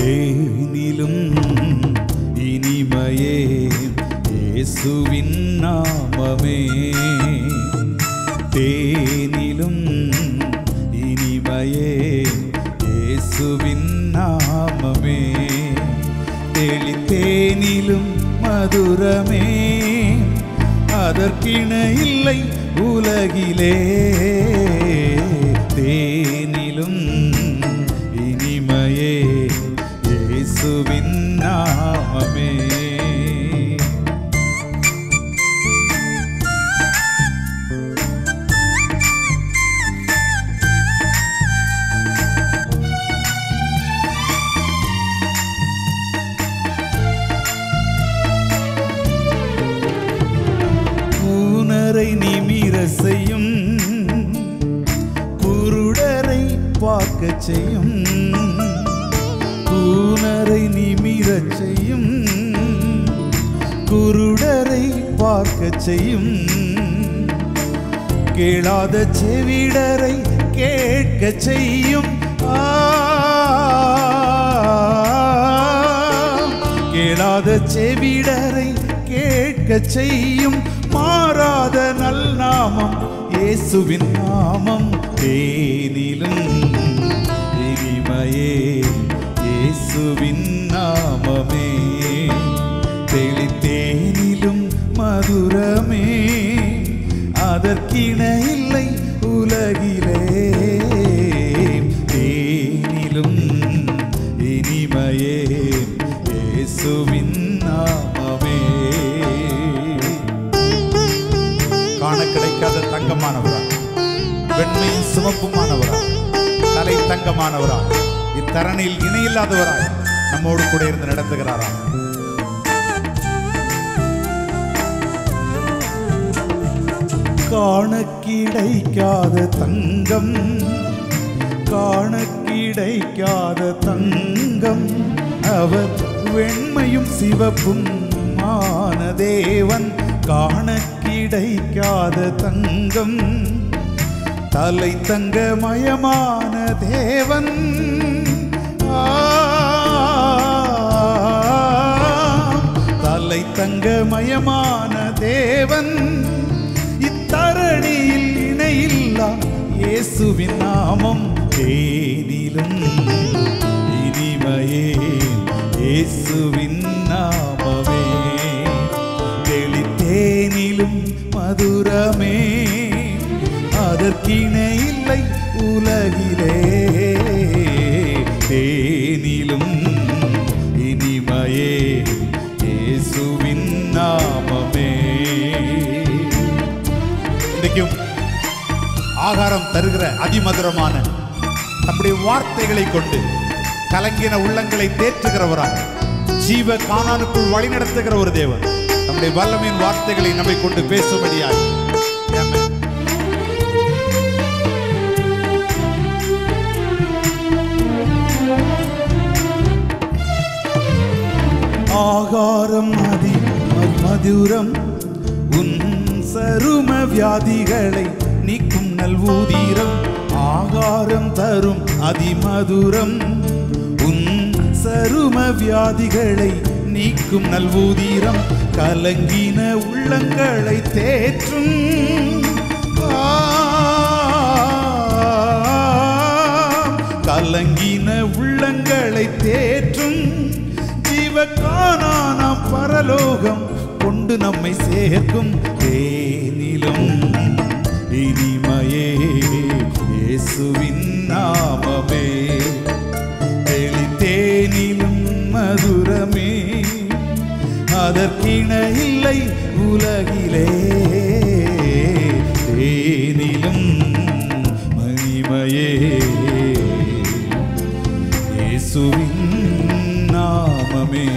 தேனிலும் இனிமையே இயேசுவின் நாமமே. தேனிலும் இனிமையே இயேசுவின் நாமமே. தேனிலும் மதுரமே அதற்கிணை இல்லை உலகிலே. தேனிலும் இனிமையே இயேசுவின் நாமமே. கூனரை நிமிர செய்யும், குருடரை பார்க்க செய்யும். கூனரை நிமிர செய்யும், குருடரை பார்க்க செய்யும். கேளாத செவிடரை கேட்க செய்யும். கேளாத செவிடரை கேட்க செய்யும். மாறாத நல் நாமம் இயேசுவின் நாமம். தேனிலும் இனிமையே இயேசுவின் நாமமே. தேனிலும் மதுரமே அதற்கிணை இல்லை உலகிலே. தேனிலும் இனிமையே இயேசுவின் நாமமே. காண கிடைக்காத தங்கமானவரா, வெண்மையின் சிவப்புமானவரா, தலை தங்கமானவரா, இத்தரணியில் இணையில்லாதவராய் நம்மோடு கூட இருந்து நடத்துகிறாரா. காண கிடைக்காத தங்கம், காண கிடைக்காத தங்கம், அவர் வெண்மையும் சிவப்பும் மான தேவன். காண கிடைக்காத தங்கம், தலை தங்கமயமான தேவன். தலை தங்கமயமான தேவன். இத்தரணியில் இணையில்லா இயேசுவின் நாமம். தேனிலும் இனிமையே இயேசுவின் நாமமே. தேனிலும் மதுரமே அதற்கிணை இல்லை உலகிலே. தேனிலும் இனிமையே இயேசுவின் நாமமே. இன்றைக்கும் ஆகாரம் தருகிற அதிமதுரமான நம்முடைய வார்த்தைகளை கொண்டு கலங்கின உள்ளங்களை தேற்றுகிறவராக ஜீவ கானானுக்குள் வழி நடத்துகிற ஒரு தேவன் நம்முடைய வல்லமையின் வார்த்தைகளை நம்மை கொண்டு பேசும்படியாய். ஆகாரம் மதுரம் உன் சரும வியாதிகளை நீக்கும் நல்வூதிரம். ஆகாரம் தரும் அதிமதுரம் உன் சரும வியாதிகளை நீக்கும் நல்வூதிரம். கலங்கின உள்ளங்களை தேற்றும், கலங்கின உள்ளங்களை தேற்றும். ஜீவகானாம் பரலோகம் கொண்டு நம்மை சேர்க்கும். தேனிலும் இனிமையே இயேசுவின் நாமமே. தேனிலும் மதுரமே அதற்கிணை இல்லை உலகிலே. தேனிலும் மகிமையே இயேசுவின் நாமமே.